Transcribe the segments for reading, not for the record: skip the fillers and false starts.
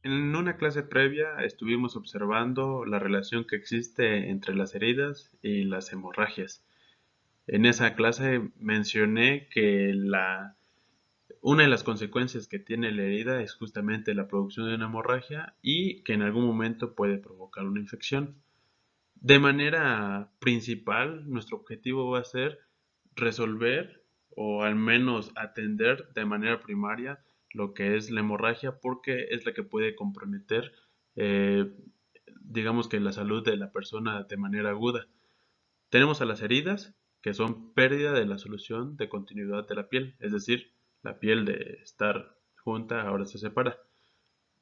En una clase previa estuvimos observando la relación que existe entre las heridas y las hemorragias. En esa clase mencioné que una de las consecuencias que tiene la herida es justamente la producción de una hemorragia y que en algún momento puede provocar una infección. De manera principal, nuestro objetivo va a ser resolver o al menos atender de manera primaria lo que es la hemorragia porque es la que puede comprometer, eh, digamos que la salud de la persona de manera aguda. Tenemos a las heridas, que son pérdida de la solución de continuidad de la piel, es decir, la piel de estar junta ahora se separa.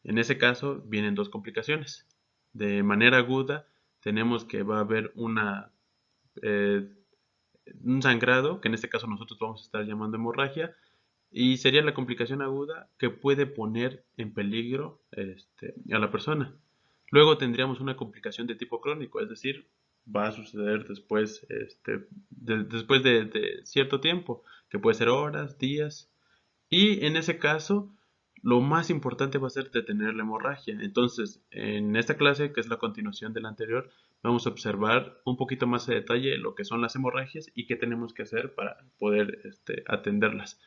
En ese caso vienen dos complicaciones. De manera aguda tenemos que va a haber eh, un sangrado, que en este caso nosotros vamos a estar llamando hemorragia, y sería la complicación aguda que puede poner en peligro a la persona. Luego tendríamos una complicación de tipo crónico, es decir, va a suceder después, después de cierto tiempo, que puede ser horas, días, y en ese caso, lo más importante va a ser detener la hemorragia. Entonces, en esta clase, que es la continuación de la anterior, vamos a observar un poquito más a detalle lo que son las hemorragias y qué tenemos que hacer para poder atenderlas.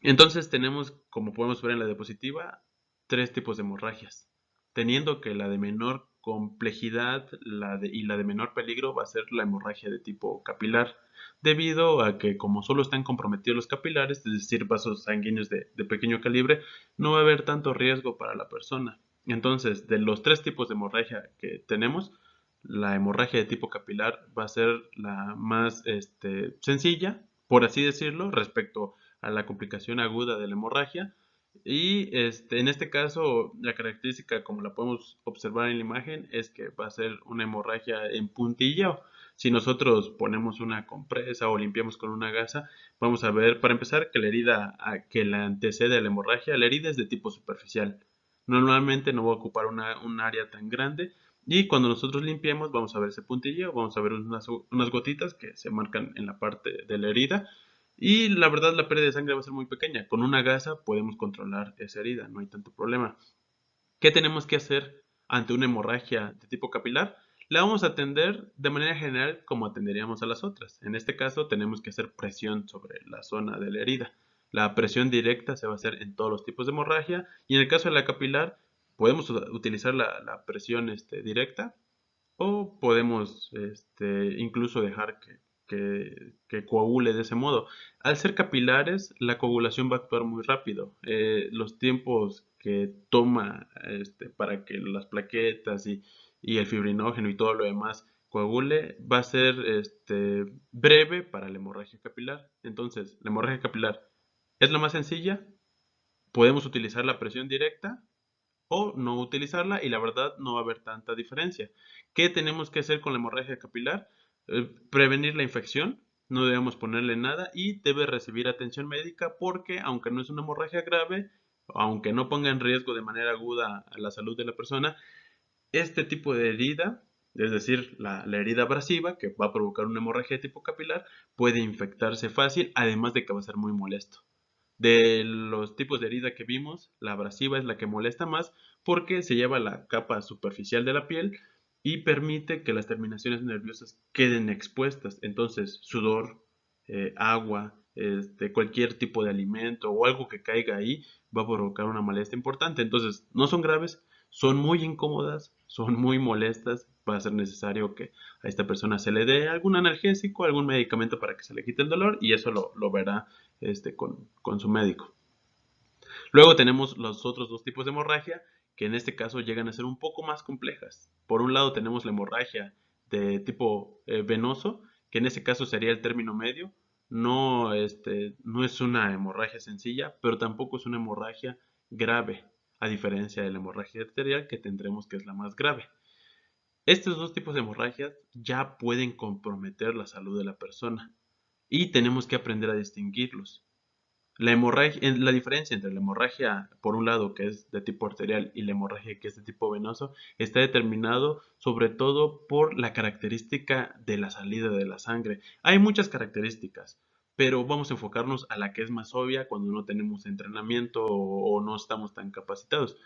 Entonces tenemos, como podemos ver en la diapositiva, tres tipos de hemorragias, teniendo que la de menor complejidad y la de menor peligro va a ser la hemorragia de tipo capilar, debido a que como solo están comprometidos los capilares, es decir, vasos sanguíneos de pequeño calibre, no va a haber tanto riesgo para la persona. Entonces, de los tres tipos de hemorragia que tenemos, la hemorragia de tipo capilar va a ser la más sencilla, por así decirlo, respecto a la complicación aguda de la hemorragia. Y en este caso, la característica, como la podemos observar en la imagen, es que va a ser una hemorragia en puntilla. Si nosotros ponemos una compresa o limpiamos con una gasa, vamos a ver, para empezar, que la herida que la antecede a la hemorragia, la herida es de tipo superficial. Normalmente no va a ocupar un área tan grande. Y cuando nosotros limpiemos, vamos a ver ese puntillo, vamos a ver unas gotitas que se marcan en la parte de la herida y la verdad la pérdida de sangre va a ser muy pequeña. Con una gasa podemos controlar esa herida, no hay tanto problema. ¿Qué tenemos que hacer ante una hemorragia de tipo capilar? La vamos a atender de manera general como atenderíamos a las otras. En este caso tenemos que hacer presión sobre la zona de la herida. La presión directa se va a hacer en todos los tipos de hemorragia y en el caso de la capilar podemos utilizar la presión directa o podemos incluso dejar que coagule de ese modo. Al ser capilares, la coagulación va a actuar muy rápido. Los tiempos que toma para que las plaquetas y el fibrinógeno y todo lo demás coagule va a ser breve para la hemorragia capilar. Entonces, la hemorragia capilar es la más sencilla. Podemos utilizar la presión directa o no utilizarla y la verdad no va a haber tanta diferencia. ¿Qué tenemos que hacer con la hemorragia capilar? Prevenir la infección, no debemos ponerle nada y debe recibir atención médica porque aunque no es una hemorragia grave, aunque no ponga en riesgo de manera aguda a la salud de la persona, este tipo de herida, es decir, la herida abrasiva que va a provocar una hemorragia de tipo capilar, puede infectarse fácil, además de que va a ser muy molesto. De los tipos de herida que vimos, la abrasiva es la que molesta más porque se lleva la capa superficial de la piel y permite que las terminaciones nerviosas queden expuestas. Entonces, sudor, agua, cualquier tipo de alimento o algo que caiga ahí va a provocar una molestia importante. Entonces, no son graves, son muy incómodas, son muy molestas. Va a ser necesario que a esta persona se le dé algún analgésico, algún medicamento para que se le quite el dolor y eso lo verá con su médico. Luego tenemos los otros dos tipos de hemorragia, que en este caso llegan a ser un poco más complejas. Por un lado tenemos la hemorragia de tipo venoso, que en este caso sería el término medio. No, no es una hemorragia sencilla, pero tampoco es una hemorragia grave, a diferencia de la hemorragia arterial que tendremos que es la más grave. Estos dos tipos de hemorragias ya pueden comprometer la salud de la persona y tenemos que aprender a distinguirlos. La diferencia entre la hemorragia, por un lado, que es de tipo arterial, y la hemorragia que es de tipo venoso, está determinado sobre todo por la característica de la salida de la sangre. Hay muchas características, pero vamos a enfocarnos a la que es más obvia cuando no tenemos entrenamiento o no estamos tan capacitados.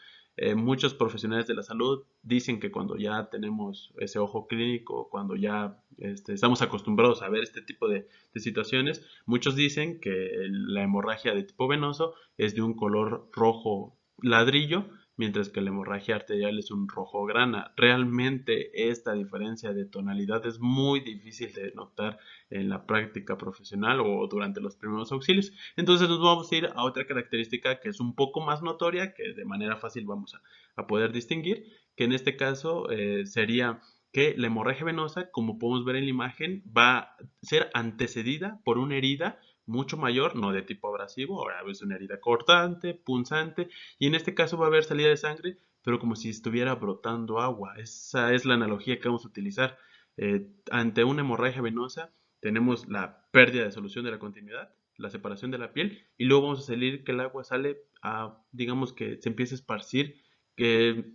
Muchos profesionales de la salud dicen que cuando ya tenemos ese ojo clínico, cuando ya estamos acostumbrados a ver este tipo de situaciones, muchos dicen que la hemorragia de tipo venoso es de un color rojo ladrillo, mientras que la hemorragia arterial es un rojo grana. Realmente esta diferencia de tonalidad es muy difícil de notar en la práctica profesional o durante los primeros auxilios. Entonces nos vamos a ir a otra característica que es un poco más notoria, que de manera fácil vamos a poder distinguir, que en este caso sería que la hemorragia venosa, como podemos ver en la imagen, va a ser antecedida por una herida mucho mayor, no de tipo abrasivo, ahora es una herida cortante, punzante, y en este caso va a haber salida de sangre, pero como si estuviera brotando agua. Esa es la analogía que vamos a utilizar. Ante una hemorragia venosa tenemos la pérdida de solución de la continuidad, la separación de la piel, y luego vamos a salir que el agua sale a, digamos que se empieza a esparcir, que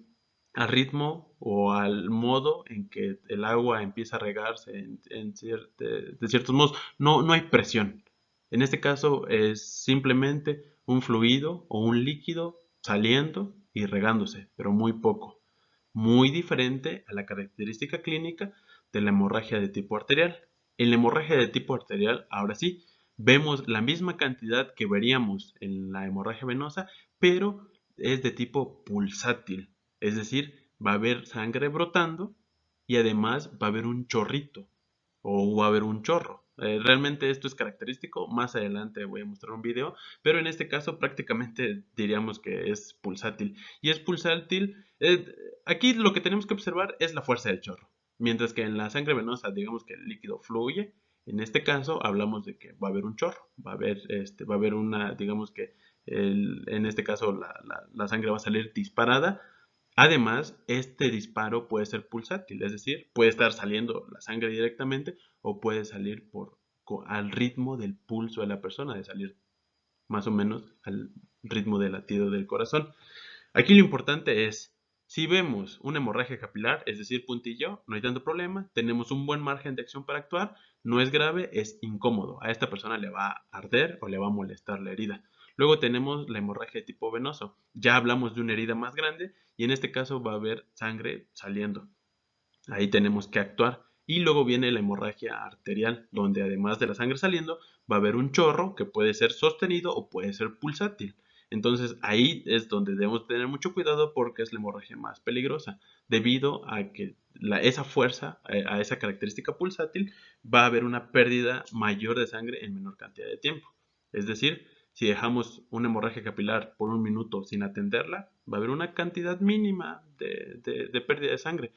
al ritmo o al modo en que el agua empieza a regarse de ciertos modos. No hay presión. En este caso es simplemente un fluido o un líquido saliendo y regándose, pero muy poco. Muy diferente a la característica clínica de la hemorragia de tipo arterial. En la hemorragia de tipo arterial, ahora sí, vemos la misma cantidad que veríamos en la hemorragia venosa, pero es de tipo pulsátil. Es decir, va a haber sangre brotando y además va a haber un chorrito o va a haber un chorro. Realmente esto es característico, más adelante voy a mostrar un video, pero en este caso prácticamente diríamos que es pulsátil. Y es pulsátil, aquí lo que tenemos que observar es la fuerza del chorro, mientras que en la sangre venosa digamos que el líquido fluye. En este caso hablamos de que va a haber un chorro, va a haber una, digamos que en este caso la sangre va a salir disparada. Además, este disparo puede ser pulsátil, es decir, puede estar saliendo la sangre directamente o puede salir al ritmo del pulso de la persona, de salir más o menos al ritmo del latido del corazón. Aquí lo importante es, si vemos una hemorragia capilar, es decir, puntillo, no hay tanto problema, tenemos un buen margen de acción para actuar, no es grave, es incómodo. A esta persona le va a arder o le va a molestar la herida. Luego tenemos la hemorragia de tipo venoso. Ya hablamos de una herida más grande y en este caso va a haber sangre saliendo. Ahí tenemos que actuar. Y luego viene la hemorragia arterial, donde además de la sangre saliendo, va a haber un chorro que puede ser sostenido o puede ser pulsátil. Entonces ahí es donde debemos tener mucho cuidado porque es la hemorragia más peligrosa, debido a que esa fuerza, a esa característica pulsátil, va a haber una pérdida mayor de sangre en menor cantidad de tiempo. Es decir, si dejamos una hemorragia capilar por un minuto sin atenderla, va a haber una cantidad mínima de pérdida de sangre.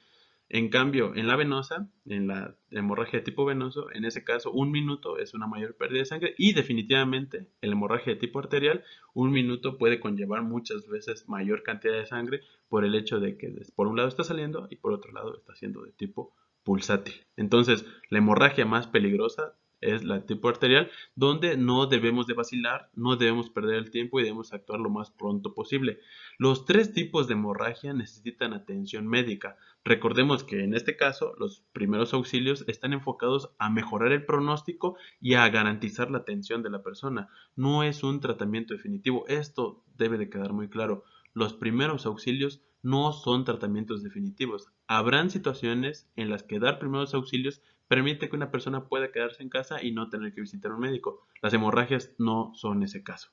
En cambio, en la venosa, en la hemorragia de tipo venoso, en ese caso, un minuto es una mayor pérdida de sangre y definitivamente en la hemorragia de tipo arterial, un minuto puede conllevar muchas veces mayor cantidad de sangre por el hecho de que por un lado está saliendo y por otro lado está siendo de tipo pulsátil. Entonces, la hemorragia más peligrosa es la tipo arterial, donde no debemos de vacilar, no debemos perder el tiempo y debemos actuar lo más pronto posible. Los tres tipos de hemorragia necesitan atención médica. Recordemos que en este caso los primeros auxilios están enfocados a mejorar el pronóstico y a garantizar la atención de la persona. No es un tratamiento definitivo. Esto debe de quedar muy claro. Los primeros auxilios no son tratamientos definitivos. Habrán situaciones en las que dar primeros auxilios permite que una persona pueda quedarse en casa y no tener que visitar a un médico. Las hemorragias no son ese caso.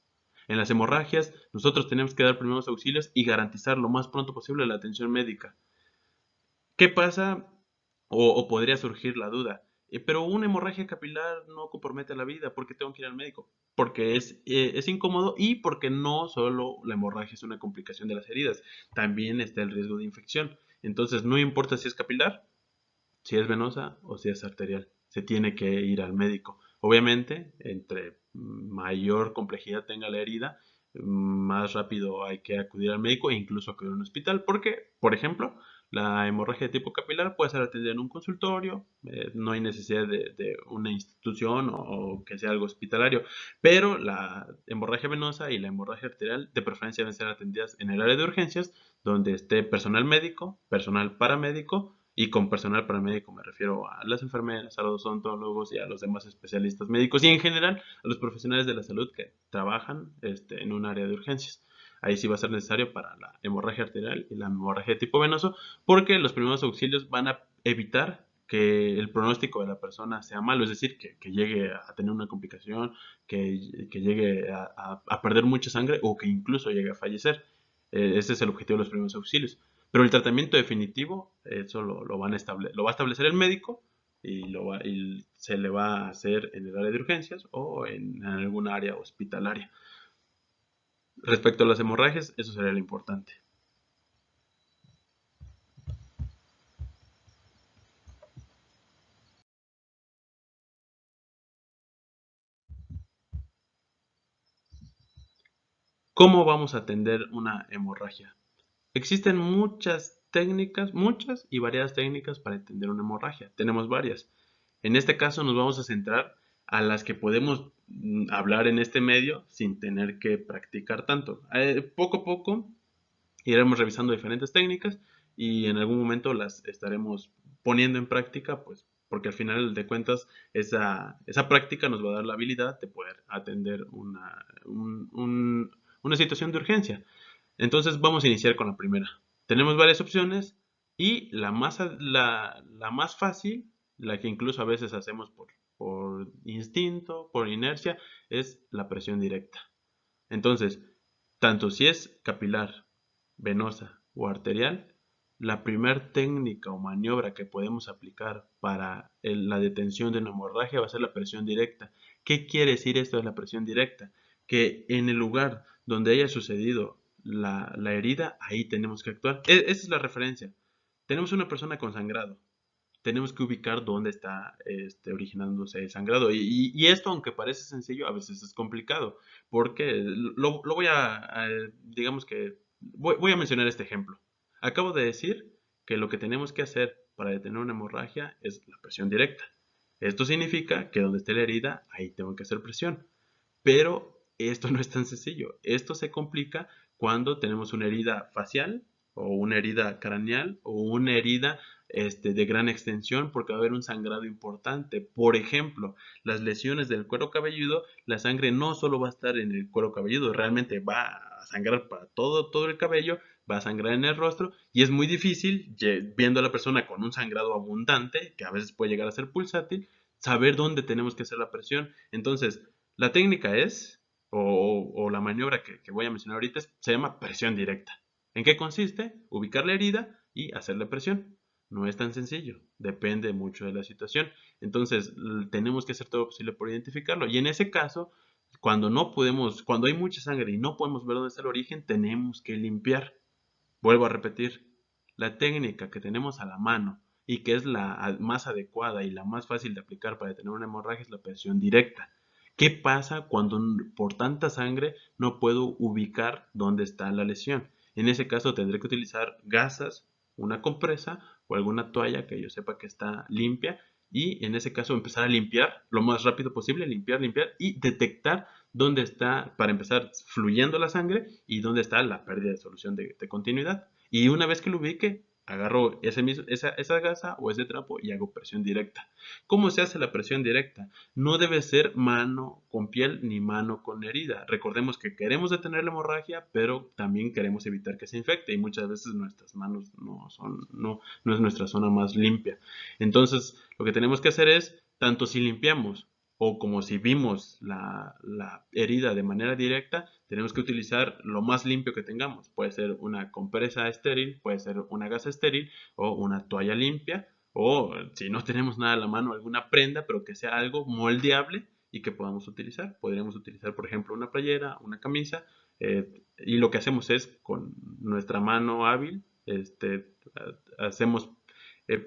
En las hemorragias nosotros tenemos que dar primeros auxilios y garantizar lo más pronto posible la atención médica. ¿Qué pasa? O podría surgir la duda. Pero una hemorragia capilar no compromete la vida. ¿Por qué tengo que ir al médico? Porque es incómodo y porque no solo la hemorragia es una complicación de las heridas, también está el riesgo de infección. Entonces, no importa si es capilar, si es venosa o si es arterial, se tiene que ir al médico. Obviamente, entre mayor complejidad tenga la herida, más rápido hay que acudir al médico e incluso acudir a un hospital, porque, por ejemplo, la hemorragia de tipo capilar puede ser atendida en un consultorio, no hay necesidad de una institución o que sea algo hospitalario, pero la hemorragia venosa y la hemorragia arterial de preferencia deben ser atendidas en el área de urgencias, donde esté personal médico, personal paramédico, y con personal paramédico me refiero a las enfermeras, a los odontólogos y a los demás especialistas médicos y en general a los profesionales de la salud que trabajan en un área de urgencias. ahí sí va a ser necesario para la hemorragia arterial y la hemorragia de tipo venoso, porque los primeros auxilios van a evitar que el pronóstico de la persona sea malo, es decir, que llegue a tener una complicación, que llegue a perder mucha sangre o que incluso llegue a fallecer. Ese es el objetivo de los primeros auxilios. Pero el tratamiento definitivo, eso lo va a establecer el médico y se le va a hacer en el área de urgencias o en alguna área hospitalaria. Respecto a las hemorragias, eso sería lo importante. ¿Cómo vamos a atender una hemorragia? Existen muchas y variadas técnicas para atender una hemorragia. Tenemos varias. En este caso nos vamos a centrar a las que podemos hablar en este medio sin tener que practicar tanto. Poco a poco iremos revisando diferentes técnicas y en algún momento las estaremos poniendo en práctica, pues porque al final de cuentas esa práctica nos va a dar la habilidad de poder atender una situación de urgencia. Entonces vamos a iniciar con la primera. Tenemos varias opciones y la más fácil, la que incluso a veces hacemos por instinto, por inercia, es la presión directa. Entonces, tanto si es capilar, venosa o arterial, la primer técnica o maniobra que podemos aplicar para la detención de una hemorragia va a ser la presión directa. ¿Qué quiere decir esto de la presión directa? Que en el lugar donde haya sucedido la herida, ahí tenemos que actuar. Esa es la referencia. Tenemos una persona con sangrado, tenemos que ubicar dónde está originándose el sangrado. Y esto, aunque parece sencillo, a veces es complicado, porque lo voy digamos que, voy a mencionar este ejemplo. Acabo de decir que lo que tenemos que hacer para detener una hemorragia es la presión directa. Esto significa que donde esté la herida, ahí tengo que hacer presión. Pero esto no es tan sencillo. Esto se complica cuando tenemos una herida facial o una herida craneal o una herida de gran extensión porque va a haber un sangrado importante. Por ejemplo, las lesiones del cuero cabelludo, la sangre no solo va a estar en el cuero cabelludo, realmente va a sangrar para todo el cabello, va a sangrar en el rostro y es muy difícil, viendo a la persona con un sangrado abundante, que a veces puede llegar a ser pulsátil, saber dónde tenemos que hacer la presión. Entonces, la técnica o la maniobra que voy a mencionar ahorita se llama presión directa. ¿En qué consiste? Ubicar la herida y hacerle presión. No es tan sencillo, depende mucho de la situación. Entonces, tenemos que hacer todo lo posible por identificarlo. Y en ese caso, cuando hay mucha sangre y no podemos ver dónde está el origen, tenemos que limpiar. Vuelvo a repetir, la técnica que tenemos a la mano y que es la más adecuada y la más fácil de aplicar para detener una hemorragia es la presión directa. ¿Qué pasa cuando por tanta sangre no puedo ubicar dónde está la lesión? En ese caso tendré que utilizar gasas, una compresa o alguna toalla que yo sepa que está limpia y en ese caso empezar a limpiar lo más rápido posible, limpiar y detectar dónde está, para empezar, fluyendo la sangre y dónde está la pérdida de solución de continuidad. Y una vez que lo ubique, agarro esa gasa o ese trapo y hago presión directa. ¿Cómo se hace la presión directa? No debe ser mano con piel ni mano con herida. Recordemos que queremos detener la hemorragia, pero también queremos evitar que se infecte y muchas veces nuestras manos no es nuestra zona más limpia. Entonces, lo que tenemos que hacer es, tanto si limpiamos o como si vimos la herida de manera directa, tenemos que utilizar lo más limpio que tengamos. Puede ser una compresa estéril, puede ser una gasa estéril o una toalla limpia o si no tenemos nada a la mano, alguna prenda, pero que sea algo moldeable y que podamos utilizar. Podríamos utilizar, por ejemplo, una playera, una camisa, y lo que hacemos es con nuestra mano hábil, hacemos,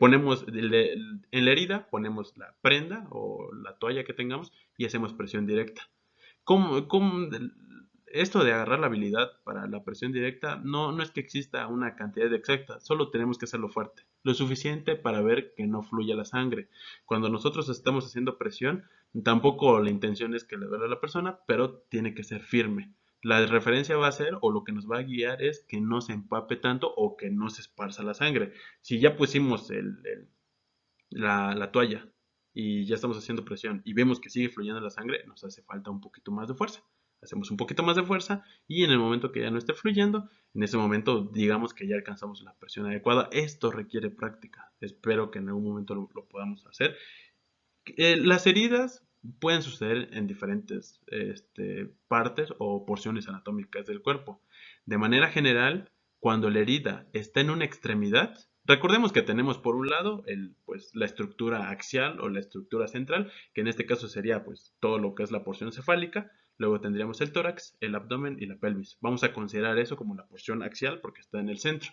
ponemos en la herida, ponemos la prenda o la toalla que tengamos y hacemos presión directa. Esto de agarrar la habilidad para la presión directa no es que exista una cantidad exacta, solo tenemos que hacerlo fuerte, lo suficiente para ver que no fluya la sangre. Cuando nosotros estamos haciendo presión, tampoco la intención es que le duele a la persona, pero tiene que ser firme. La referencia va a ser, o lo que nos va a guiar es que no se empape tanto o que no se esparza la sangre. Si ya pusimos la toalla y ya estamos haciendo presión y vemos que sigue fluyendo la sangre, nos hace falta un poquito más de fuerza. hacemos un poquito más de fuerza y en el momento que ya no esté fluyendo, en ese momento digamos que ya alcanzamos la presión adecuada. Esto requiere práctica. Espero que en algún momento lo podamos hacer. Las heridas pueden suceder en diferentes partes o porciones anatómicas del cuerpo. De manera general, cuando la herida está en una extremidad, recordemos que tenemos por un lado pues, la estructura axial o la estructura central, que en este caso sería pues, todo lo que es la porción cefálica. Luego tendríamos el tórax, el abdomen y la pelvis. Vamos a considerar eso como la porción axial porque está en el centro.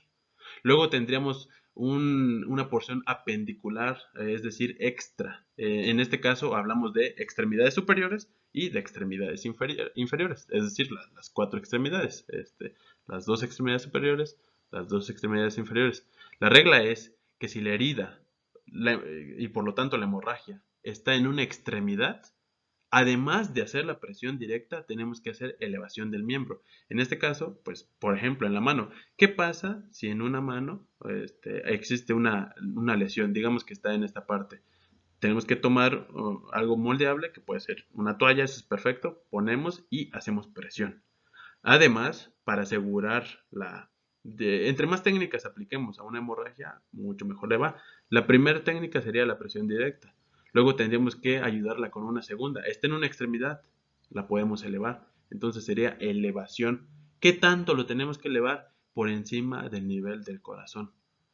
Luego tendríamos una porción apendicular, es decir, extra. En este caso hablamos de extremidades superiores y de extremidades inferiores, es decir, las cuatro extremidades, las dos extremidades superiores, las dos extremidades inferiores. La regla es que si la herida y por lo tanto la hemorragia está en una extremidad, además de hacer la presión directa, tenemos que hacer elevación del miembro. En este caso, pues, por ejemplo, en la mano. ¿Qué pasa si en una mano existe una lesión? Digamos que está en esta parte. Tenemos que tomar algo moldeable, que puede ser una toalla, eso es perfecto. Ponemos y hacemos presión. Además, para asegurar entre más técnicas apliquemos a una hemorragia, mucho mejor le va. La primera técnica sería la presión directa. Luego tendríamos que ayudarla con una segunda. Está en una extremidad, la podemos elevar. Entonces sería elevación. ¿Qué tanto lo tenemos que elevar? Por encima del nivel del corazón.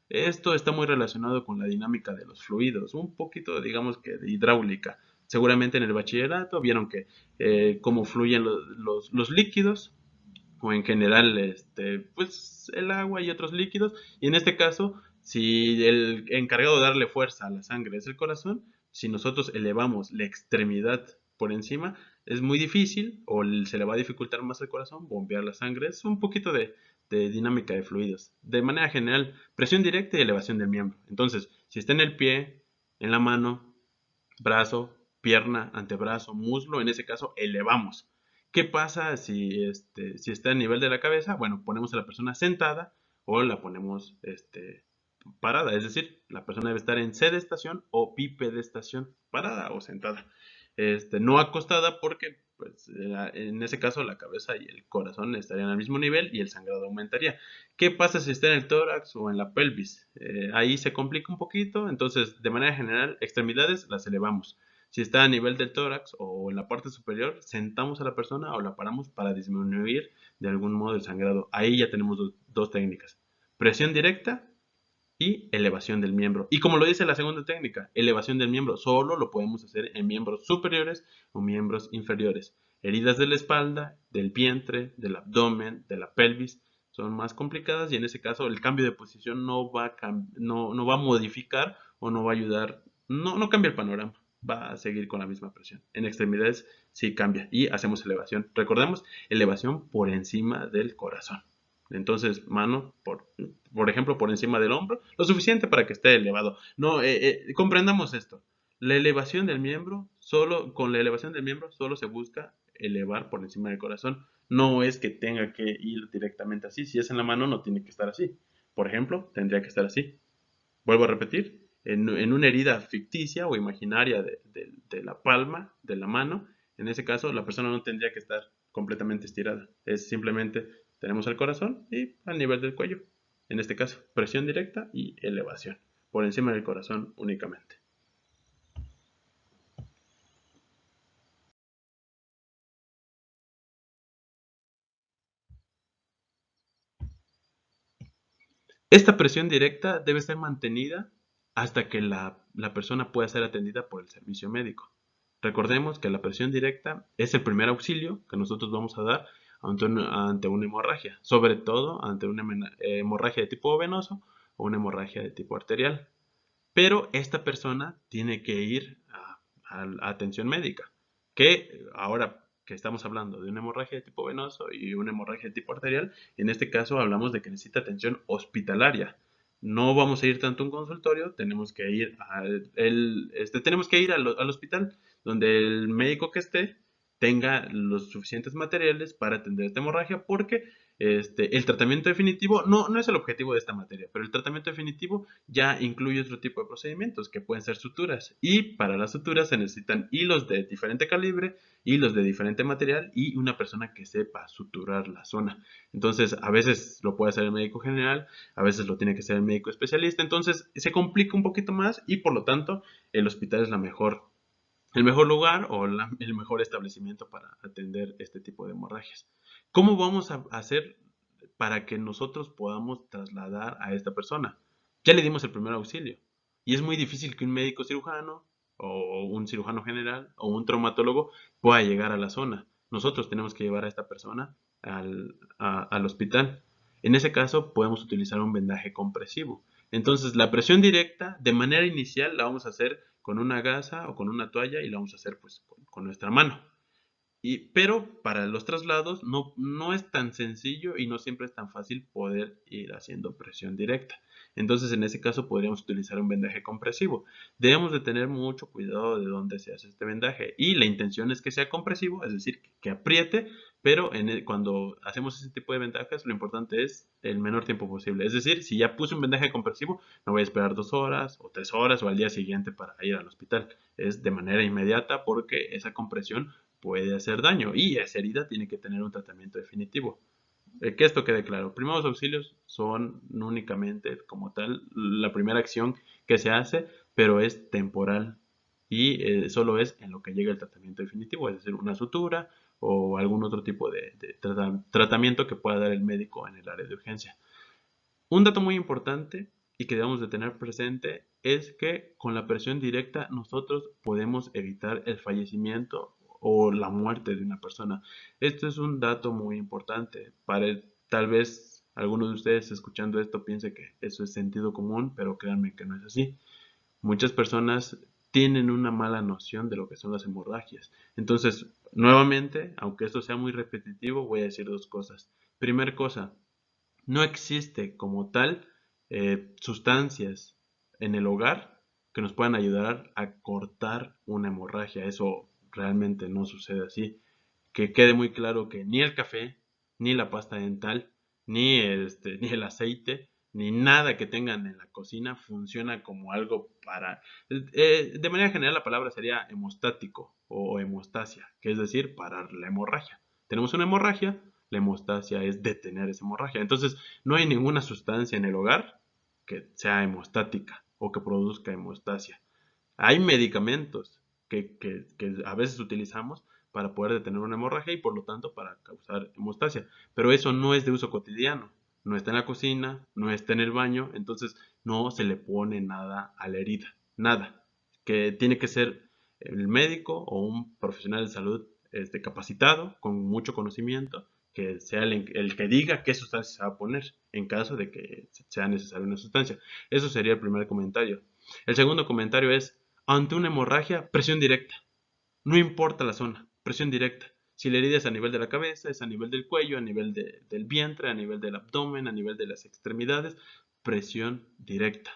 Esto está muy relacionado con la dinámica de los fluidos, un poquito, digamos que de hidráulica. Seguramente en el bachillerato vieron que cómo fluyen los líquidos o en general pues el agua y otros líquidos, y en este caso si el encargado de darle fuerza a la sangre es el corazón, si nosotros elevamos la extremidad por encima, es muy difícil o se le va a dificultar más al corazón bombear la sangre. Es un poquito de dinámica de fluidos. De manera general, presión directa y elevación del miembro. Entonces, si está en el pie, en la mano, brazo, pierna, antebrazo, muslo, en ese caso elevamos. ¿Qué pasa si está a nivel de la cabeza? Bueno, ponemos a la persona sentada o la ponemos parada, es decir, la persona debe estar en sedestación o bipedestación, parada o sentada. No acostada porque pues, en ese caso la cabeza y el corazón estarían al mismo nivel y el sangrado aumentaría. ¿Qué pasa si está en el tórax o en la pelvis? Ahí se complica un poquito, entonces de manera general extremidades las elevamos. Si está a nivel del tórax o en la parte superior, sentamos a la persona o la paramos para disminuir de algún modo el sangrado. Ahí ya tenemos dos técnicas. Presión directa y elevación del miembro. Y como lo dice la segunda técnica, elevación del miembro solo lo podemos hacer en miembros superiores o miembros inferiores. Heridas de la espalda, del vientre, del abdomen, de la pelvis son más complicadas y en ese caso el cambio de posición no va a modificar o no va a ayudar, no cambia el panorama, va a seguir con la misma presión. En extremidades sí cambia y hacemos elevación. Recordemos, elevación por encima del corazón. Entonces, mano, por ejemplo, por encima del hombro, lo suficiente para que esté elevado. No, comprendamos esto. La elevación del miembro, con la elevación del miembro, solo se busca elevar por encima del corazón. No es que tenga que ir directamente así. Si es en la mano, no tiene que estar así. Por ejemplo, tendría que estar así. Vuelvo a repetir, en una herida ficticia o imaginaria de la palma, de la mano, en ese caso la persona no tendría que estar completamente estirada. Es simplemente tenemos el corazón y al nivel del cuello. En este caso, presión directa y elevación. Por encima del corazón únicamente. Esta presión directa debe ser mantenida hasta que la persona pueda ser atendida por el servicio médico. Recordemos que la presión directa es el primer auxilio que nosotros vamos a dar ante una hemorragia, sobre todo ante una hemorragia de tipo venoso o una hemorragia de tipo arterial. Pero esta persona tiene que ir a atención médica, que ahora que estamos hablando de una hemorragia de tipo venoso y una hemorragia de tipo arterial, en este caso hablamos de que necesita atención hospitalaria. No vamos a ir tanto a un consultorio, tenemos que ir tenemos que ir al hospital, donde el médico que esté tenga los suficientes materiales para atender esta hemorragia, porque el tratamiento definitivo no es el objetivo de esta materia, pero el tratamiento definitivo ya incluye otro tipo de procedimientos que pueden ser suturas, y para las suturas se necesitan hilos de diferente calibre, hilos de diferente material y una persona que sepa suturar la zona. Entonces, a veces lo puede hacer el médico general, a veces lo tiene que hacer el médico especialista, entonces se complica un poquito más y por lo tanto el hospital es el mejor lugar o el mejor establecimiento para atender este tipo de hemorragias. ¿Cómo vamos a hacer para que nosotros podamos trasladar a esta persona? Ya le dimos el primer auxilio y es muy difícil que un médico cirujano o un cirujano general o un traumatólogo pueda llegar a la zona. Nosotros tenemos que llevar a esta persona al hospital. En ese caso podemos utilizar un vendaje compresivo. Entonces la presión directa de manera inicial la vamos a hacer con una gasa o con una toalla y la vamos a hacer pues con nuestra mano. Pero para los traslados no es tan sencillo y no siempre es tan fácil poder ir haciendo presión directa. Entonces, en ese caso podríamos utilizar un vendaje compresivo. Debemos de tener mucho cuidado de dónde se hace este vendaje y la intención es que sea compresivo, es decir, que apriete, pero cuando hacemos ese tipo de vendajes lo importante es el menor tiempo posible. Es decir, si ya puse un vendaje compresivo, no voy a esperar 2 horas o 3 horas o al día siguiente para ir al hospital. Es de manera inmediata porque esa compresión puede hacer daño y esa herida tiene que tener un tratamiento definitivo. Que esto quede claro. Primeros auxilios son únicamente como tal la primera acción que se hace, pero es temporal y solo es en lo que llega el tratamiento definitivo, es decir, una sutura o algún otro tipo de tratamiento que pueda dar el médico en el área de urgencia. Un dato muy importante y que debemos de tener presente es que con la presión directa nosotros podemos evitar el fallecimiento o la muerte de una persona. Esto es un dato muy importante. Tal vez alguno de ustedes escuchando esto piense que eso es sentido común, pero créanme que no es así. Muchas personas tienen una mala noción de lo que son las hemorragias. Entonces, nuevamente, aunque esto sea muy repetitivo, voy a decir dos cosas. Primer cosa, no existe como tal sustancias en el hogar que nos puedan ayudar a cortar una hemorragia. Eso realmente no sucede así. Que quede muy claro que ni el café, ni la pasta dental, ni el aceite, ni nada que tengan en la cocina funciona como algo para... de manera general la palabra sería hemostático o hemostasia, que es decir, parar la hemorragia. Tenemos una hemorragia, la hemostasia es detener esa hemorragia. Entonces, no hay ninguna sustancia en el hogar que sea hemostática o que produzca hemostasia. Hay medicamentos que a veces utilizamos para poder detener una hemorragia y por lo tanto para causar hemostasia, pero eso no es de uso cotidiano, no está en la cocina, no está en el baño, entonces no se le pone nada a la herida, nada, que tiene que ser el médico o un profesional de salud capacitado, con mucho conocimiento, que sea el que diga qué sustancia se va a poner en caso de que sea necesaria una sustancia. Eso sería el primer comentario. El segundo comentario es, ante una hemorragia, presión directa. No importa la zona, presión directa. Si la herida es a nivel de la cabeza, es a nivel del cuello, a nivel del vientre, a nivel del abdomen, a nivel de las extremidades, presión directa.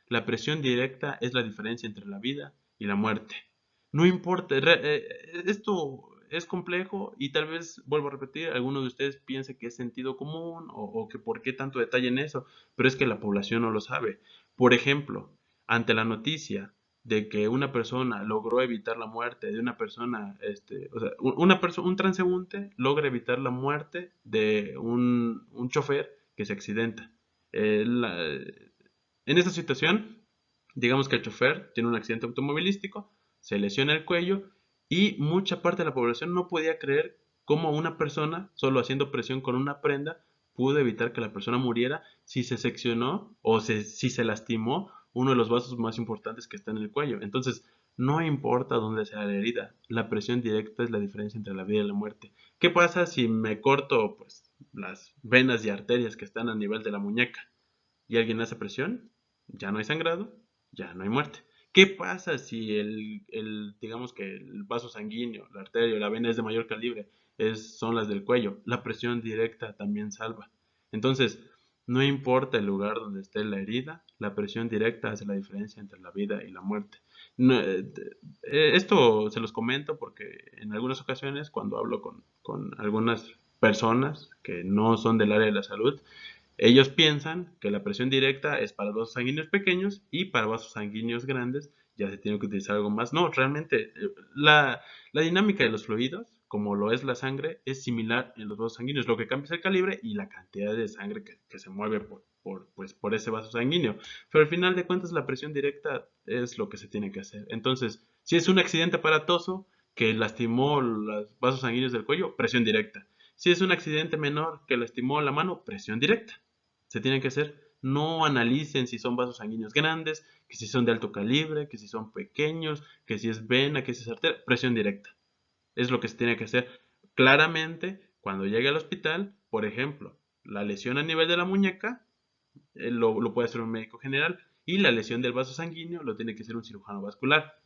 La presión directa es la diferencia entre la vida y la muerte. No importa, esto es complejo y tal vez, vuelvo a repetir, alguno de ustedes piense que es sentido común o que por qué tanto detalle en eso, pero es que la población no lo sabe. Por ejemplo, ante la noticia de que una persona logró evitar la muerte de una persona, o sea, un transeúnte logra evitar la muerte de un chofer que se accidenta. En esta situación, digamos que el chofer tiene un accidente automovilístico, se lesiona el cuello y mucha parte de la población no podía creer cómo una persona, solo haciendo presión con una prenda, pudo evitar que la persona muriera si se seccionó o si se lastimó uno de los vasos más importantes que está en el cuello. Entonces, no importa dónde sea la herida, la presión directa es la diferencia entre la vida y la muerte. ¿Qué pasa si me corto pues las venas y arterias que están a nivel de la muñeca y alguien hace presión? Ya no hay sangrado, ya no hay muerte. ¿Qué pasa si digamos que el vaso sanguíneo, la arteria o la vena es de mayor calibre, son las del cuello? La presión directa también salva. Entonces, no importa el lugar donde esté la herida, la presión directa hace la diferencia entre la vida y la muerte. No, esto se los comento porque en algunas ocasiones cuando hablo con algunas personas que no son del área de la salud, ellos piensan que la presión directa es para vasos sanguíneos pequeños y para vasos sanguíneos grandes ya se tiene que utilizar algo más. No, realmente la dinámica de los fluidos, como lo es la sangre, es similar en los vasos sanguíneos. Lo que cambia es el calibre y la cantidad de sangre que se mueve pues, por ese vaso sanguíneo. Pero al final de cuentas la presión directa es lo que se tiene que hacer. Entonces, si es un accidente aparatoso que lastimó los vasos sanguíneos del cuello, presión directa. Si es un accidente menor que lastimó la mano, presión directa. Se tienen que hacer. No analicen si son vasos sanguíneos grandes, que si son de alto calibre, que si son pequeños, que si es vena, que si es arteria. Presión directa. Es lo que se tiene que hacer. Claramente, cuando llegue al hospital, por ejemplo, la lesión a nivel de la muñeca, lo puede hacer un médico general y la lesión del vaso sanguíneo lo tiene que hacer un cirujano vascular.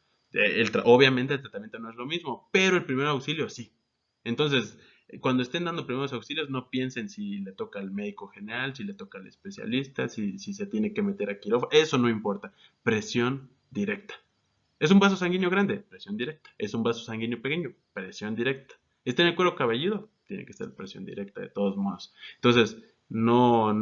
Obviamente el tratamiento no es lo mismo, pero el primer auxilio sí. Entonces, cuando estén dando primeros auxilios, no piensen si le toca al médico general, si le toca al especialista, si se tiene que meter a quirófano. Eso no importa. Presión directa. ¿Es un vaso sanguíneo grande? Presión directa. ¿Es un vaso sanguíneo pequeño? Presión directa. ¿Está en el cuero cabelludo? Tiene que ser presión directa de todos modos. Entonces, no,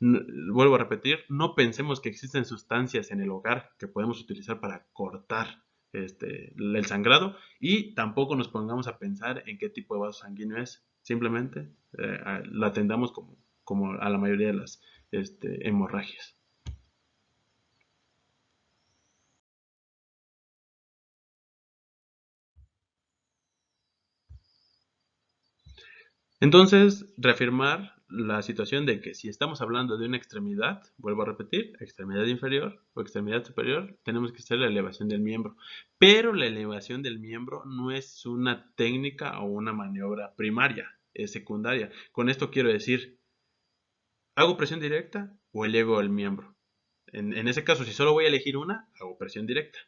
vuelvo a repetir, no pensemos que existen sustancias en el hogar que podemos utilizar para cortar el sangrado y tampoco nos pongamos a pensar en qué tipo de vaso sanguíneo es. Simplemente la atendamos como a la mayoría de las hemorragias. Entonces, reafirmar la situación de que si estamos hablando de una extremidad, vuelvo a repetir, extremidad inferior o extremidad superior, tenemos que hacer la elevación del miembro. Pero la elevación del miembro no es una técnica o una maniobra primaria, es secundaria. Con esto quiero decir, ¿hago presión directa o elevo el miembro? En ese caso, si solo voy a elegir una, hago presión directa.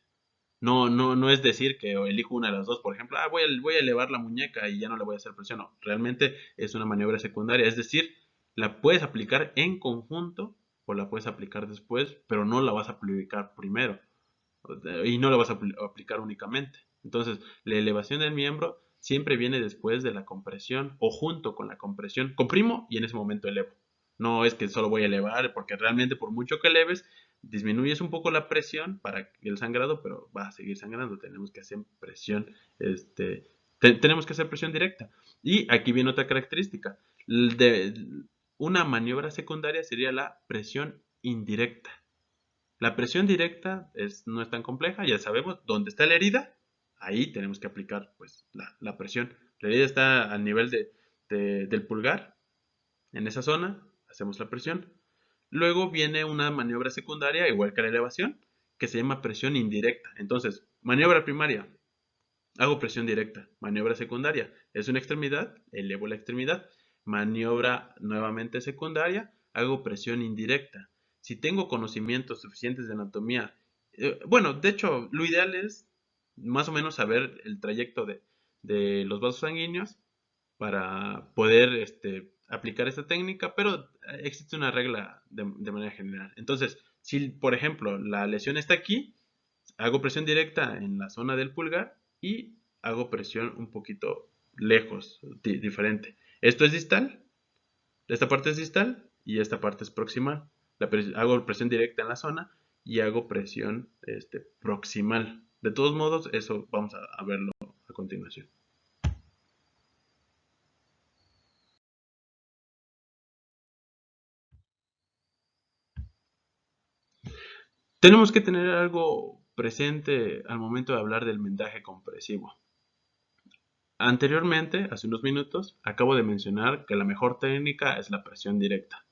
No es decir que elijo una de las dos, por ejemplo, voy a elevar la muñeca y ya no le voy a hacer presión. No, realmente es una maniobra secundaria, es decir, la puedes aplicar en conjunto o la puedes aplicar después, pero no la vas a aplicar primero y no la vas a aplicar únicamente. Entonces, la elevación del miembro siempre viene después de la compresión o junto con la compresión. Comprimo y en ese momento elevo. No es que solo voy a elevar, porque realmente por mucho que eleves, disminuyes un poco la presión para el sangrado, pero va a seguir sangrando. Tenemos que hacer presión, tenemos que hacer presión directa. Y aquí viene otra característica. De, una maniobra secundaria sería la presión indirecta. La presión directa no es tan compleja, ya sabemos dónde está la herida, ahí tenemos que aplicar pues la presión. La herida está al nivel del pulgar, en esa zona hacemos la presión. Luego viene una maniobra secundaria, igual que la elevación, que se llama presión indirecta. Entonces, maniobra primaria, hago presión directa. Maniobra secundaria, es una extremidad, elevo la extremidad. Maniobra nuevamente secundaria, hago presión indirecta. Si tengo conocimientos suficientes de anatomía, bueno, de hecho, lo ideal es más o menos saber el trayecto de los vasos sanguíneos para poder aplicar esta técnica, pero existe una regla de manera general. Entonces, si por ejemplo la lesión está aquí, hago presión directa en la zona del pulgar y hago presión un poquito lejos, diferente. Esto es distal, esta parte es distal y esta parte es proximal. Hago presión directa en la zona y hago presión proximal. De todos modos, eso vamos a verlo a continuación. Tenemos que tener algo presente al momento de hablar del vendaje compresivo. Anteriormente, hace unos minutos, acabo de mencionar que la mejor técnica es la presión directa.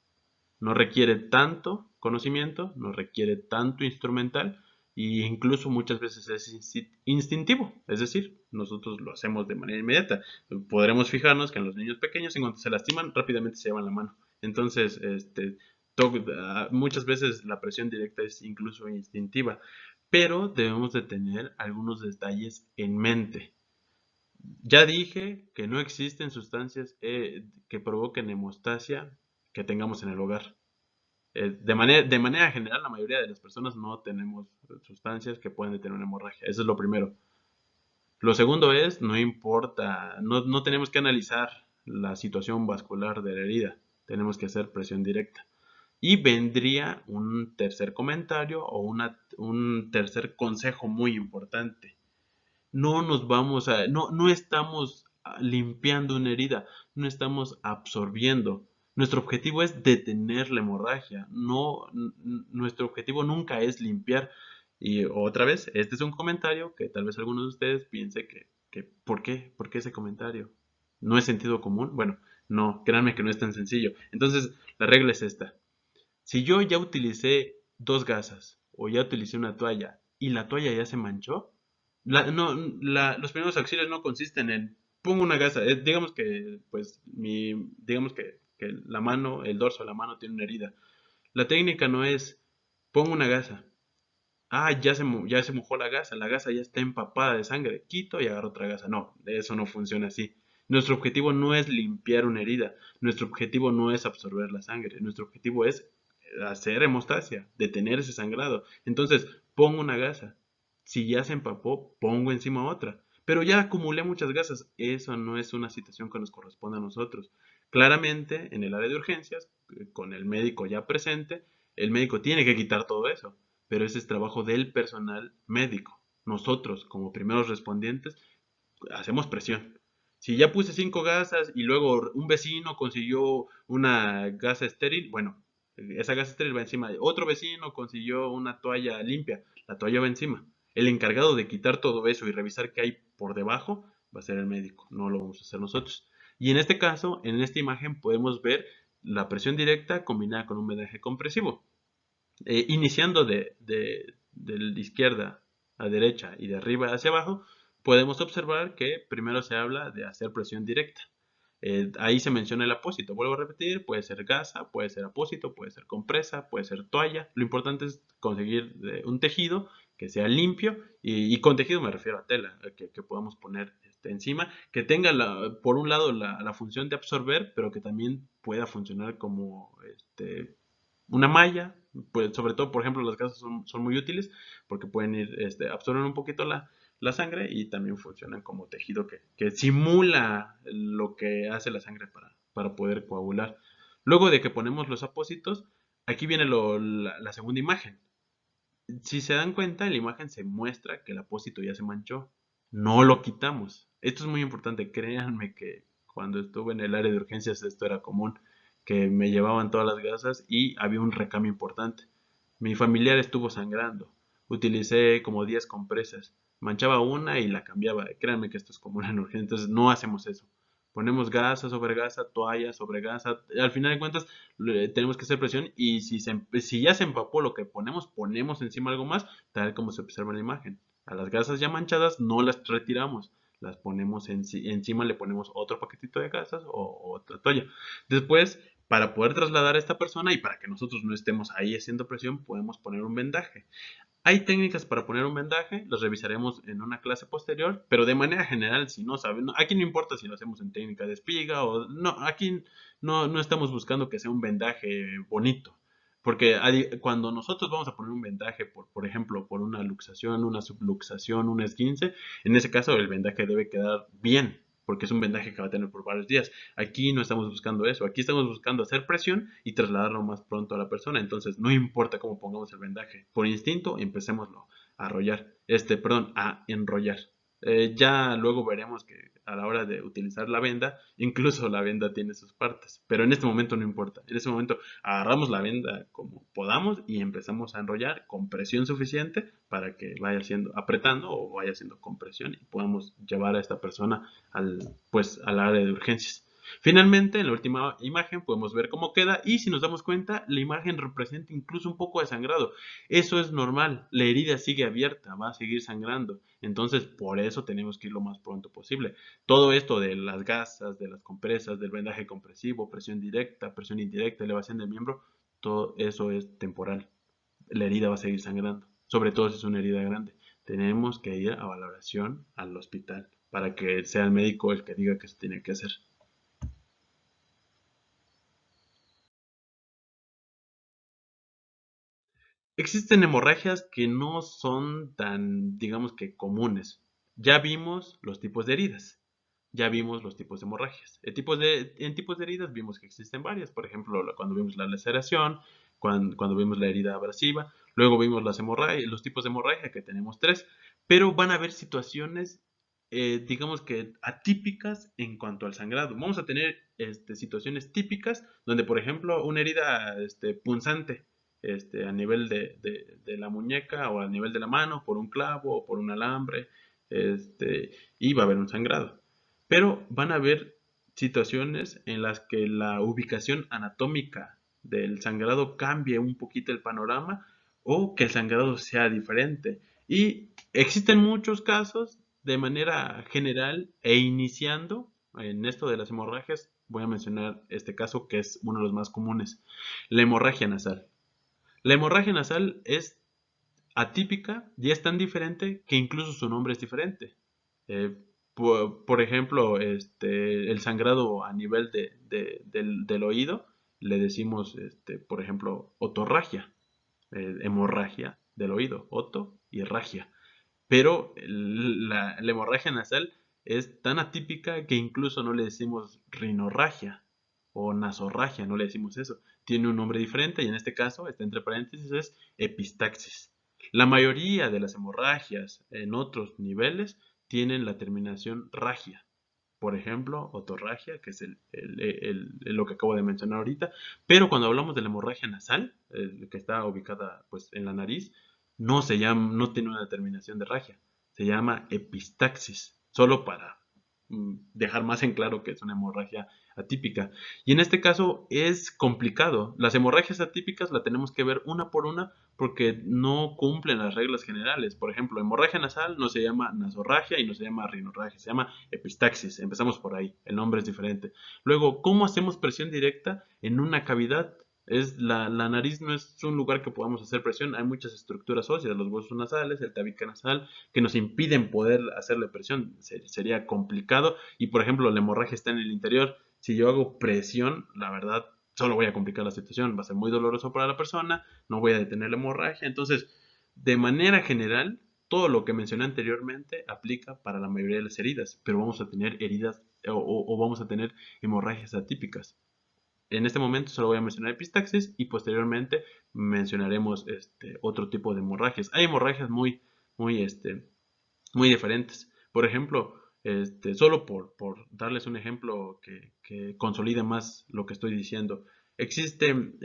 No requiere tanto conocimiento, no requiere tanto instrumental e incluso muchas veces es instintivo, es decir, nosotros lo hacemos de manera inmediata. Podremos fijarnos que en los niños pequeños, en cuanto se lastiman, rápidamente se llevan la mano. Entonces, muchas veces la presión directa es incluso instintiva, pero debemos de tener algunos detalles en mente. Ya dije que no existen sustancias que provoquen hemostasia que tengamos en el hogar. De manera general, la mayoría de las personas no tenemos sustancias que pueden detener una hemorragia. Eso es lo primero. Lo segundo es, no importa, no tenemos que analizar la situación vascular de la herida, tenemos que hacer presión directa. Y vendría un tercer comentario o un tercer consejo muy importante. No estamos limpiando una herida, no estamos absorbiendo. Nuestro objetivo es detener la hemorragia, nuestro objetivo nunca es limpiar. Y otra vez, este es un comentario que tal vez algunos de ustedes piense ¿por qué? ¿Por qué ese comentario? ¿No es sentido común? Bueno, no, créanme que no es tan sencillo. Entonces, la regla es esta. Si yo ya utilicé dos gasas o ya utilicé una toalla y la toalla ya se manchó, los primeros auxilios no consisten en pongo una gasa. Digamos que, pues, digamos que la mano, el dorso de la mano tiene una herida. La técnica no es pongo una gasa. Ah, ya se mojó la gasa ya está empapada de sangre. Quito y agarro otra gasa. No, eso no funciona así. Nuestro objetivo no es limpiar una herida. Nuestro objetivo no es absorber la sangre. Nuestro objetivo es hacer hemostasia, detener ese sangrado. Entonces, pongo una gasa. Si ya se empapó, pongo encima otra. Pero ya acumulé muchas gasas. Eso no es una situación que nos corresponde a nosotros. Claramente, en el área de urgencias, con el médico ya presente, el médico tiene que quitar todo eso, pero ese es trabajo del personal médico. Nosotros, como primeros respondientes, hacemos presión. Si ya puse 5 gasas y luego un vecino consiguió una gasa estéril, bueno, esa gasa estéril va encima. Otro vecino consiguió una toalla limpia, la toalla va encima. El encargado de quitar todo eso y revisar qué hay por debajo va a ser el médico, no lo vamos a hacer nosotros. Y en este caso, en esta imagen podemos ver la presión directa combinada con un vendaje compresivo. Iniciando de la izquierda a derecha y de arriba hacia abajo, podemos observar que primero se habla de hacer presión directa. Ahí se menciona el apósito. Vuelvo a repetir, puede ser gasa, puede ser apósito, puede ser compresa, puede ser toalla. Lo importante es conseguir un tejido que sea limpio y con tejido me refiero a tela que podamos poner encima, que tenga por un lado la función de absorber, pero que también pueda funcionar como una malla, pues sobre todo, por ejemplo, las gasas son muy útiles porque pueden absorber un poquito la sangre y también funcionan como tejido que simula lo que hace la sangre para poder coagular. Luego de que ponemos los apósitos, aquí viene la segunda imagen. Si se dan cuenta, en la imagen se muestra que el apósito ya se manchó. No lo quitamos. Esto es muy importante. Créanme que cuando estuve en el área de urgencias esto era común, que me llevaban todas las gasas y había un recambio importante. Mi familiar estuvo sangrando. Utilicé como 10 compresas. Manchaba una y la cambiaba. Créanme que esto es común en urgencias. Entonces no hacemos eso. Ponemos gasa sobre gasa, toalla sobre gasa. Al final de cuentas, tenemos que hacer presión y si ya se empapó lo que ponemos encima algo más, tal como se observa en la imagen. A las gasas ya manchadas no las retiramos, las ponemos encima, le ponemos otro paquetito de gasas o otra toalla. Después, para poder trasladar a esta persona y para que nosotros no estemos ahí haciendo presión, podemos poner un vendaje. Hay técnicas para poner un vendaje, las revisaremos en una clase posterior, pero de manera general, si no saben, aquí no importa si lo hacemos en técnica de espiga o no, aquí no estamos buscando que sea un vendaje bonito, porque cuando nosotros vamos a poner un vendaje, por ejemplo, por una luxación, una subluxación, un esguince, en ese caso el vendaje debe quedar bien, porque es un vendaje que va a tener por varios días. Aquí no estamos buscando eso, aquí estamos buscando hacer presión y trasladarlo más pronto a la persona. Entonces, no importa cómo pongamos el vendaje, por instinto, empecémoslo a arrollar, perdón, a enrollar. Ya luego veremos que a la hora de utilizar la venda, incluso la venda tiene sus partes, pero en este momento no importa. En este momento agarramos la venda como podamos y empezamos a enrollar con presión suficiente para que vaya siendo apretando o vaya haciendo compresión y podamos llevar a esta persona al área de urgencias. Finalmente, en la última imagen podemos ver cómo queda y si nos damos cuenta, la imagen representa incluso un poco de sangrado. Eso es normal, la herida sigue abierta, va a seguir sangrando. Entonces, por eso tenemos que ir lo más pronto posible. Todo esto de las gasas, de las compresas, del vendaje compresivo, presión directa, presión indirecta, elevación del miembro, todo eso es temporal. La herida va a seguir sangrando, sobre todo si es una herida grande. Tenemos que ir a valoración al hospital para que sea el médico el que diga que se tiene que hacer. Existen hemorragias que no son tan, digamos que comunes. Ya vimos los tipos de heridas, ya vimos los tipos de hemorragias. En tipos de heridas vimos que existen varias, por ejemplo, cuando vimos la laceración, cuando vimos la herida abrasiva, luego vimos las hemorragias, los tipos de hemorragia, que tenemos tres, pero van a haber situaciones, digamos que atípicas en cuanto al sangrado. Vamos a tener situaciones típicas donde, por ejemplo, una herida punzante a nivel de la muñeca o a nivel de la mano, por un clavo o por un alambre, y va a haber un sangrado. Pero van a haber situaciones en las que la ubicación anatómica del sangrado cambie un poquito el panorama o que el sangrado sea diferente. Y existen muchos casos de manera general e iniciando en esto de las hemorragias, voy a mencionar este caso que es uno de los más comunes, la hemorragia nasal. La hemorragia nasal es atípica y es tan diferente que incluso su nombre es diferente. Eh, por ejemplo, el sangrado a nivel del oído, le decimos, por ejemplo, otorragia, hemorragia del oído, oto y ragia. Pero la hemorragia nasal es tan atípica que incluso no le decimos rinorragia o nasorragia, no le decimos eso. Tiene un nombre diferente y en este caso, está entre paréntesis, es epistaxis. La mayoría de las hemorragias en otros niveles tienen la terminación ragia. Por ejemplo, otorragia, que es lo que acabo de mencionar ahorita. Pero cuando hablamos de la hemorragia nasal, que está ubicada pues, en la nariz, no tiene una terminación de ragia. Se llama epistaxis. Solo para dejar más en claro que es una hemorragia atípica. Y en este caso es complicado. Las hemorragias atípicas la tenemos que ver una por una porque no cumplen las reglas generales. Por ejemplo, hemorragia nasal no se llama nasorragia y no se llama rinorragia, se llama epistaxis. Empezamos por ahí, el nombre es diferente. Luego, ¿cómo hacemos presión directa en una cavidad? La nariz no es un lugar que podamos hacer presión, hay muchas estructuras óseas, los huesos nasales, el tabique nasal, que nos impiden poder hacerle presión, sería complicado y por ejemplo la hemorragia está en el interior, si yo hago presión, la verdad, solo voy a complicar la situación, va a ser muy doloroso para la persona, no voy a detener la hemorragia, entonces, de manera general, todo lo que mencioné anteriormente aplica para la mayoría de las heridas, pero vamos a tener heridas o vamos a tener hemorragias atípicas. En este momento solo voy a mencionar epistaxis y posteriormente mencionaremos otro tipo de hemorragias. Hay hemorragias muy diferentes. Por ejemplo, solo por darles un ejemplo que consolide más lo que estoy diciendo, existen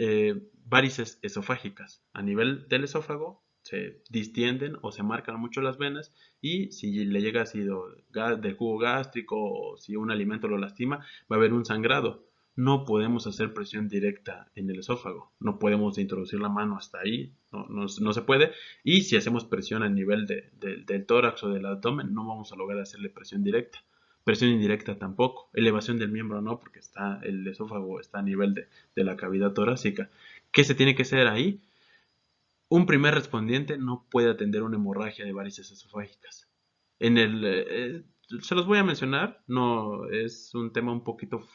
varices esofágicas. A nivel del esófago se distienden o se marcan mucho las venas y si le llega ácido del jugo gástrico o si un alimento lo lastima, va a haber un sangrado. No podemos hacer presión directa en el esófago, no podemos introducir la mano hasta ahí, no se puede, y si hacemos presión a nivel del tórax o del abdomen, no vamos a lograr hacerle presión directa. Presión indirecta tampoco. Elevación del miembro no, porque el esófago está a nivel de la cavidad torácica. ¿Qué se tiene que hacer ahí? Un primer respondiente no puede atender una hemorragia de varices esofágicas. Se los voy a mencionar, no es un tema un poquito,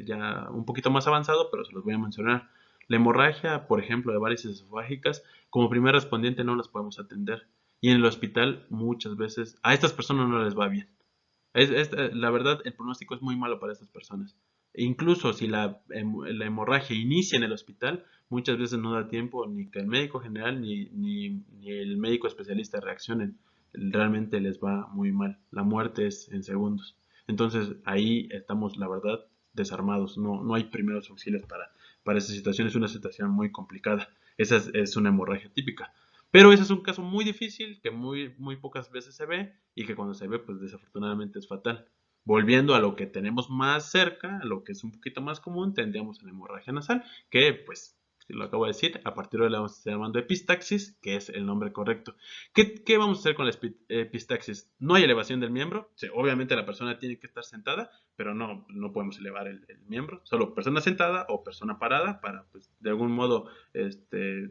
ya un poquito más avanzado, pero se los voy a mencionar. La hemorragia, por ejemplo, de varices esofágicas, como primer respondiente no las podemos atender. Y en el hospital muchas veces a estas personas no les va bien. La verdad, el pronóstico es muy malo para estas personas. Incluso si la hemorragia inicia en el hospital, muchas veces no da tiempo ni que el médico general ni el médico especialista reaccionen. Realmente les va muy mal. La muerte es en segundos. Entonces ahí estamos, la verdad, desarmados. No hay primeros auxilios para esa situación. Es una situación muy complicada. Esa es una hemorragia típica. Pero ese es un caso muy difícil que muy pocas veces se ve y que cuando se ve, pues desafortunadamente es fatal. Volviendo a lo que tenemos más cerca, a lo que es un poquito más común, tendríamos la hemorragia nasal, que pues, si lo acabo de decir, a partir de ahora la vamos a estar llamando epistaxis, que es el nombre correcto. ¿Qué vamos a hacer con la epistaxis? No hay elevación del miembro, sí, obviamente la persona tiene que estar sentada, pero no podemos elevar el miembro, solo persona sentada o persona parada para, pues, de algún modo,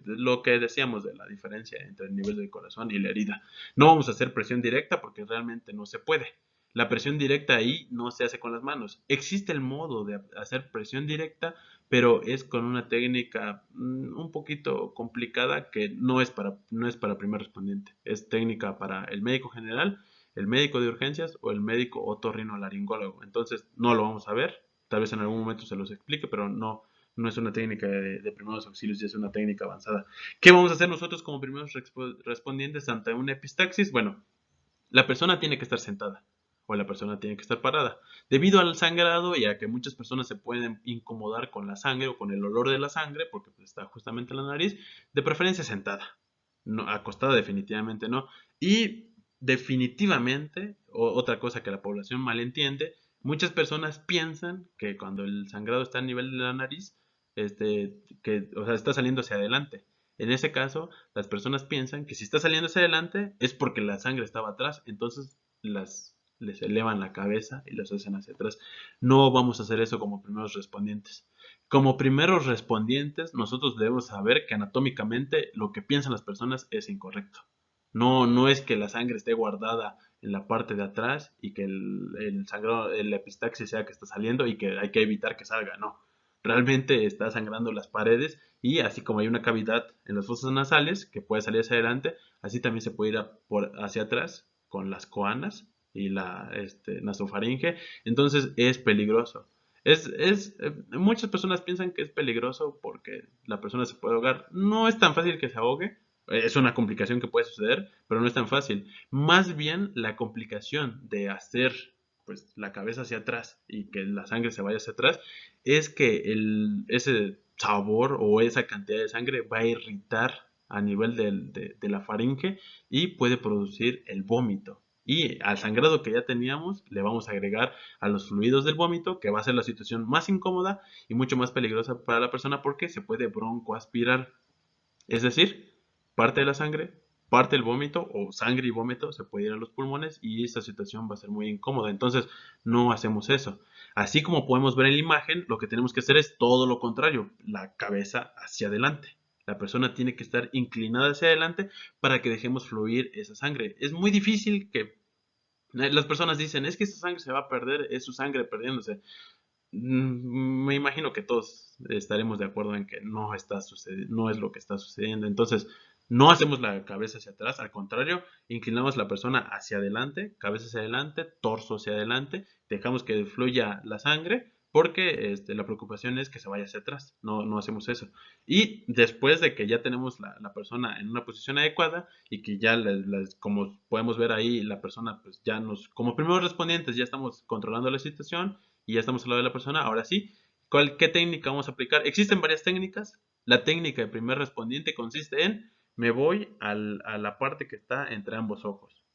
lo que decíamos de la diferencia entre el nivel del corazón y la herida. No vamos a hacer presión directa porque realmente no se puede. La presión directa ahí no se hace con las manos. Existe el modo de hacer presión directa, pero es con una técnica un poquito complicada que no es para primer respondiente. Es técnica para el médico general, el médico de urgencias o el médico otorrinolaringólogo. Entonces no lo vamos a ver. Tal vez en algún momento se los explique, pero no es una técnica de primeros auxilios, ya es una técnica avanzada. ¿Qué vamos a hacer nosotros como primeros respondientes ante una epistaxis? Bueno, la persona tiene que estar sentada o la persona tiene que estar parada. Debido al sangrado y a que muchas personas se pueden incomodar con la sangre o con el olor de la sangre, porque pues, está justamente en la nariz, de preferencia sentada. No, acostada definitivamente no. Y definitivamente, otra cosa que la población malentiende, muchas personas piensan que cuando el sangrado está a nivel de la nariz, o sea, está saliendo hacia adelante. En ese caso, las personas piensan que si está saliendo hacia adelante es porque la sangre estaba atrás, entonces les elevan la cabeza y las hacen hacia atrás. No vamos a hacer eso como primeros respondientes. Como primeros respondientes, nosotros debemos saber que anatómicamente lo que piensan las personas es incorrecto. No es que la sangre esté guardada en la parte de atrás y que el sangrado, el epistaxis sea que está saliendo y que hay que evitar que salga, no. Realmente está sangrando las paredes y así como hay una cavidad en las fosas nasales que puede salir hacia adelante, así también se puede ir hacia atrás con las coanas y la nasofaringe. Entonces es peligroso. Muchas personas piensan que es peligroso porque la persona se puede ahogar. No es tan fácil que se ahogue. Es una complicación que puede suceder, pero no es tan fácil. Más bien la complicación de hacer pues la cabeza hacia atrás y que la sangre se vaya hacia atrás es que ese sabor o esa cantidad de sangre va a irritar a nivel de la faringe y puede producir el vómito. Y al sangrado que ya teníamos le vamos a agregar a los fluidos del vómito, que va a ser la situación más incómoda y mucho más peligrosa para la persona porque se puede broncoaspirar. Es decir, parte de la sangre, parte del vómito o sangre y vómito se puede ir a los pulmones y esa situación va a ser muy incómoda. Entonces, no hacemos eso. Así como podemos ver en la imagen, lo que tenemos que hacer es todo lo contrario, la cabeza hacia adelante. La persona tiene que estar inclinada hacia adelante para que dejemos fluir esa sangre. Es muy difícil que las personas dicen, es que esa sangre se va a perder, es su sangre perdiéndose. Me imagino que todos estaremos de acuerdo en que no está sucediendo, no es lo que está sucediendo. Entonces, no hacemos la cabeza hacia atrás, al contrario, inclinamos la persona hacia adelante, cabeza hacia adelante, torso hacia adelante, dejamos que fluya la sangre, porque la preocupación es que se vaya hacia atrás, no hacemos eso. Y después de que ya tenemos la persona en una posición adecuada y que ya, como podemos ver ahí, la persona, pues ya como primeros respondientes, ya estamos controlando la situación y ya estamos al lado de la persona, ahora sí, ¿qué técnica vamos a aplicar? Existen varias técnicas. La técnica de primer respondiente consiste en me voy a la parte que está entre ambos ojos.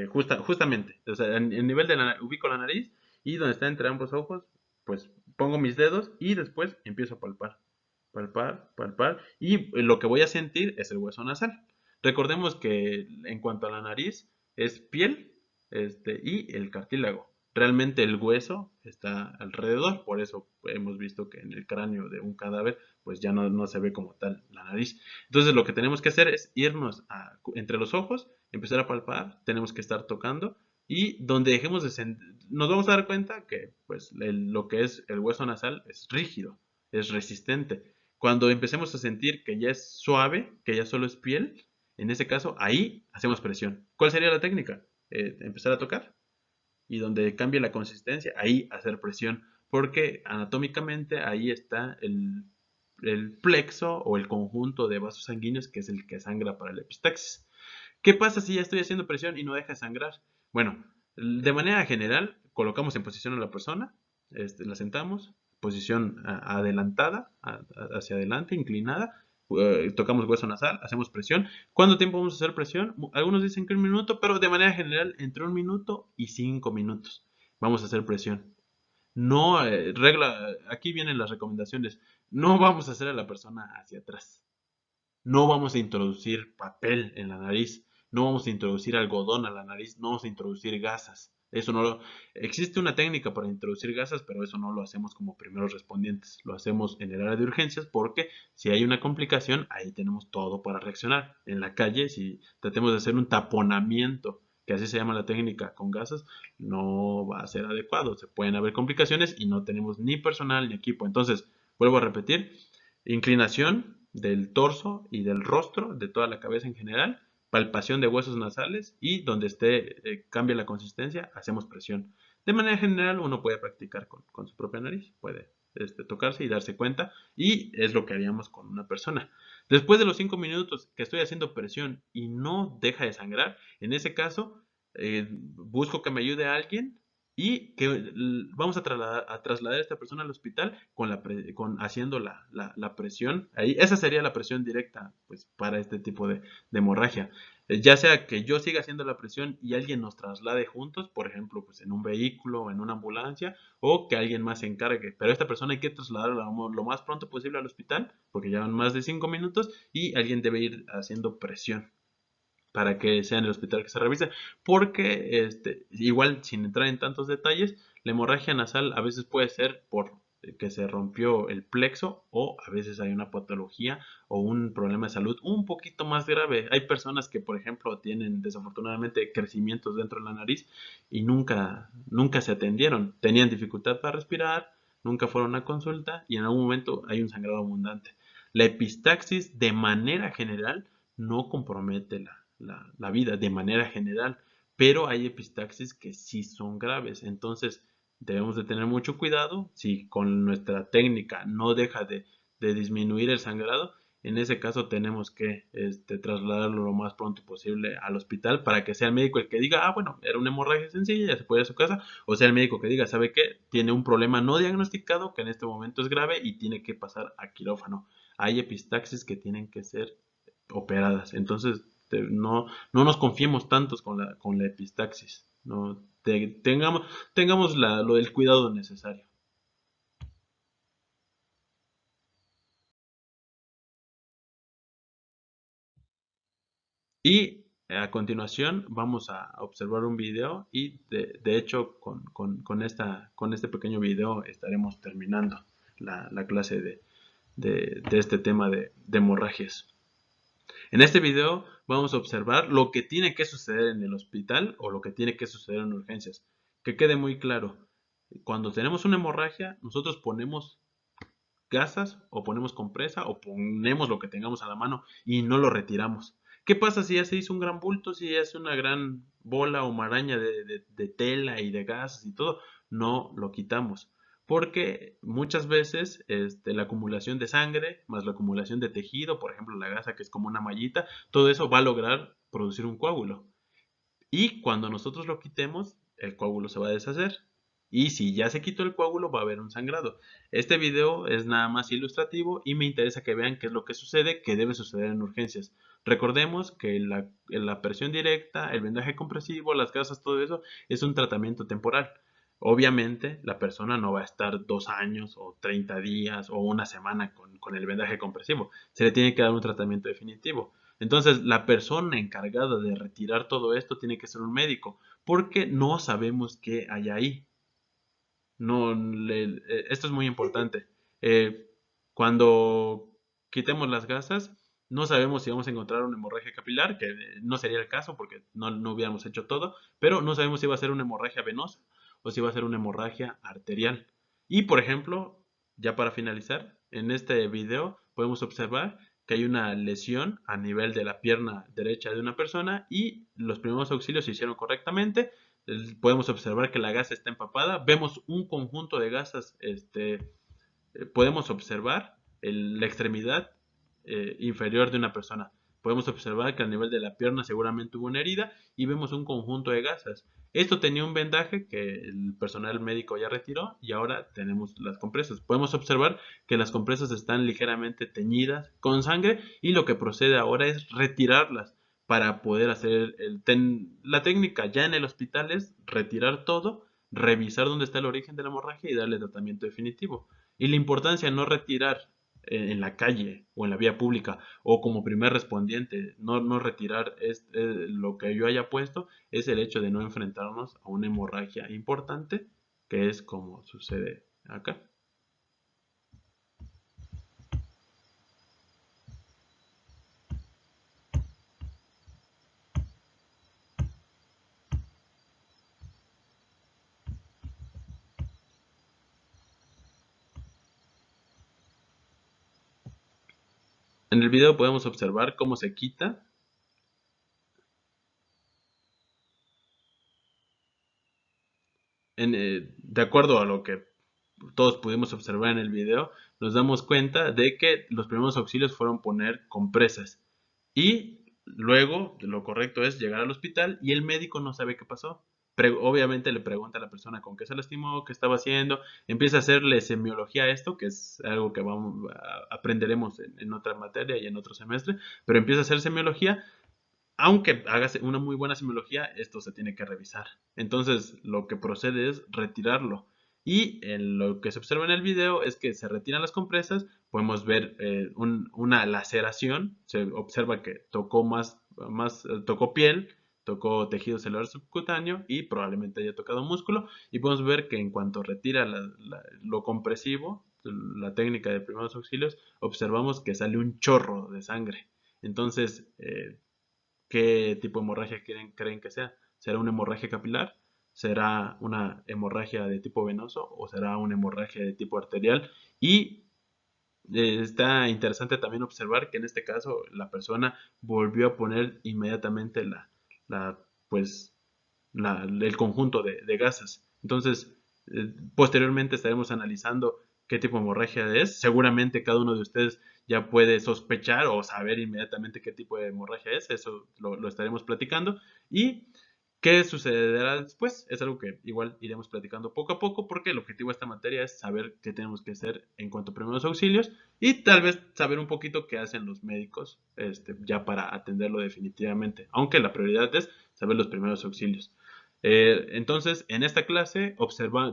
Justamente, o sea, en el nivel de ubico la nariz y donde está entre ambos ojos, pues pongo mis dedos y después empiezo a palpar, palpar, palpar y lo que voy a sentir es el hueso nasal. Recordemos que en cuanto a la nariz es piel y el cartílago. Realmente el hueso está alrededor, por eso hemos visto que en el cráneo de un cadáver pues ya no se ve como tal la nariz. Entonces lo que tenemos que hacer es irnos entre los ojos, empezar a palpar, tenemos que estar tocando y donde dejemos de nos vamos a dar cuenta que pues lo que es el hueso nasal es rígido, es resistente. Cuando empecemos a sentir que ya es suave, que ya solo es piel, en ese caso ahí hacemos presión. ¿Cuál sería la técnica? Empezar a tocar y donde cambie la consistencia, ahí hacer presión, porque anatómicamente ahí está el plexo o el conjunto de vasos sanguíneos que es el que sangra para el epistaxis. ¿Qué pasa si ya estoy haciendo presión y no deja de sangrar? Bueno, de manera general, colocamos en posición a la persona, la sentamos, posición adelantada, hacia adelante, inclinada, tocamos hueso nasal, hacemos presión. ¿Cuánto tiempo vamos a hacer presión? Algunos dicen que 1 minuto, pero de manera general entre 1 minuto y 5 minutos vamos a hacer presión. No, aquí vienen las recomendaciones. No vamos a hacer a la persona hacia atrás. No vamos a introducir papel en la nariz, no vamos a introducir algodón a la nariz, no vamos a introducir gasas. Eso no lo... Existe una técnica para introducir gasas, pero eso no lo hacemos como primeros respondientes. Lo hacemos en el área de urgencias porque si hay una complicación, ahí tenemos todo para reaccionar. En la calle, si tratemos de hacer un taponamiento que así se llama la técnica con gasas, no va a ser adecuado. Se pueden haber complicaciones y no tenemos ni personal ni equipo. Entonces, vuelvo a repetir, inclinación del torso y del rostro, de toda la cabeza en general, palpación de huesos nasales y donde cambia la consistencia, hacemos presión. De manera general, uno puede practicar con su propia nariz, puede tocarse y darse cuenta, y es lo que haríamos con una persona. Después de los 5 minutos que estoy haciendo presión y no deja de sangrar, en ese caso, busco que me ayude a alguien y que vamos a trasladar a esta persona al hospital haciendo la presión. Ahí, esa sería la presión directa pues, para este tipo de hemorragia. Ya sea que yo siga haciendo la presión y alguien nos traslade juntos, por ejemplo, pues en un vehículo o en una ambulancia, o que alguien más se encargue. Pero esta persona hay que trasladarla lo más pronto posible al hospital, porque ya van más de 5 minutos y alguien debe ir haciendo presión para que sea en el hospital que se revise, porque igual sin entrar en tantos detalles, la hemorragia nasal a veces puede ser por que se rompió el plexo o a veces hay una patología o un problema de salud un poquito más grave. Hay personas que, por ejemplo, tienen desafortunadamente crecimientos dentro de la nariz y nunca se atendieron. Tenían dificultad para respirar, nunca fueron a consulta y en algún momento hay un sangrado abundante. La epistaxis de manera general no compromete la vida de manera general, pero hay epistaxis que sí son graves, entonces debemos de tener mucho cuidado si con nuestra técnica no deja de disminuir el sangrado, en ese caso tenemos que trasladarlo lo más pronto posible al hospital para que sea el médico el que diga, bueno, era una hemorragia sencilla, ya se puede ir a su casa, o sea el médico que diga, ¿sabe qué? Tiene un problema no diagnosticado que en este momento es grave y tiene que pasar a quirófano. Hay epistaxis que tienen que ser operadas. Entonces, no nos confiemos tantos con la epistaxis. No, tengamos lo del cuidado necesario. Y a continuación vamos a observar un video y de hecho con este pequeño video estaremos terminando la clase de este tema de hemorragias. En este video vamos a observar lo que tiene que suceder en el hospital o lo que tiene que suceder en urgencias. Que quede muy claro, cuando tenemos una hemorragia, nosotros ponemos gasas o ponemos compresa o ponemos lo que tengamos a la mano y no lo retiramos. ¿Qué pasa si ya se hizo un gran bulto, si ya es una gran bola o maraña de tela y de gases y todo? No lo quitamos. Porque muchas veces la acumulación de sangre más la acumulación de tejido, por ejemplo la gasa que es como una mallita, todo eso va a lograr producir un coágulo. Y cuando nosotros lo quitemos, el coágulo se va a deshacer. Y si ya se quitó el coágulo, va a haber un sangrado. Este video es nada más ilustrativo y me interesa que vean qué es lo que sucede, que debe suceder en urgencias. Recordemos que la presión directa, el vendaje compresivo, las gasas, todo eso es un tratamiento temporal. Obviamente, la persona no va a estar 2 años o 30 días o una semana con el vendaje compresivo. Se le tiene que dar un tratamiento definitivo. Entonces, la persona encargada de retirar todo esto tiene que ser un médico, porque no sabemos qué hay ahí. No, esto es muy importante. Eh, Cuando quitemos las gasas, no sabemos si vamos a encontrar una hemorragia capilar, que no sería el caso porque no hubiéramos hecho todo, pero no sabemos si va a ser una hemorragia venosa o si va a ser una hemorragia arterial. Y, por ejemplo, ya para finalizar, en este video podemos observar que hay una lesión a nivel de la pierna derecha de una persona y los primeros auxilios se hicieron correctamente. Podemos observar que la gasa está empapada. Vemos un conjunto de gasas. Podemos observar la extremidad inferior de una persona. Podemos observar que a nivel de la pierna seguramente hubo una herida y vemos un conjunto de gasas. Esto tenía un vendaje que el personal médico ya retiró y ahora tenemos las compresas. Podemos observar que las compresas están ligeramente teñidas con sangre y lo que procede ahora es retirarlas para poder hacer la técnica ya en el hospital es retirar todo, revisar dónde está el origen de la hemorragia y darle tratamiento definitivo. Y la importancia de no retirar en la calle o en la vía pública o como primer respondiente, no retirar lo que yo haya puesto, es el hecho de no enfrentarnos a una hemorragia importante, que es como sucede acá. En el video podemos observar cómo se quita. De acuerdo a lo que todos pudimos observar en el video, nos damos cuenta de que los primeros auxilios fueron poner compresas. Y luego lo correcto es llegar al hospital y el médico no sabe qué pasó. Obviamente le pregunta a la persona con qué se lastimó, qué estaba haciendo, empieza a hacerle semiología a esto, que es algo que aprenderemos en otra materia y en otro semestre, pero empieza a hacer semiología. Aunque hagas una muy buena simbología, esto se tiene que revisar. Entonces, lo que procede es retirarlo. Y en lo que se observa en el video es que se retiran las compresas, podemos ver una laceración, se observa que tocó piel, tocó tejido celular subcutáneo y probablemente haya tocado músculo. Y podemos ver que en cuanto retira lo compresivo, la técnica de primeros auxilios, observamos que sale un chorro de sangre. Entonces, qué tipo de hemorragia creen que sea. ¿Será una hemorragia capilar? ¿Será una hemorragia de tipo venoso? ¿O será una hemorragia de tipo arterial? Y está interesante también observar que en este caso la persona volvió a poner inmediatamente la, pues, el conjunto de gasas. Entonces, posteriormente estaremos analizando qué tipo de hemorragia es. Seguramente cada uno de ustedes ya puede sospechar o saber inmediatamente qué tipo de hemorragia es. Eso lo estaremos platicando. Y qué sucederá después es algo que igual iremos platicando poco a poco, porque el objetivo de esta materia es saber qué tenemos que hacer en cuanto a primeros auxilios y tal vez saber un poquito qué hacen los médicos ya para atenderlo definitivamente, aunque la prioridad es saber los primeros auxilios. Entonces, en esta clase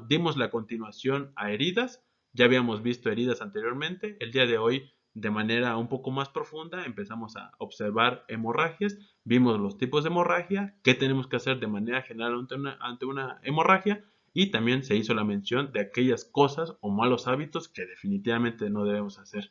dimos la continuación a heridas. Ya habíamos visto heridas anteriormente. El día de hoy, de manera un poco más profunda, empezamos a observar hemorragias. Vimos los tipos de hemorragia, qué tenemos que hacer de manera general ante una hemorragia, y también se hizo la mención de aquellas cosas o malos hábitos que definitivamente no debemos hacer.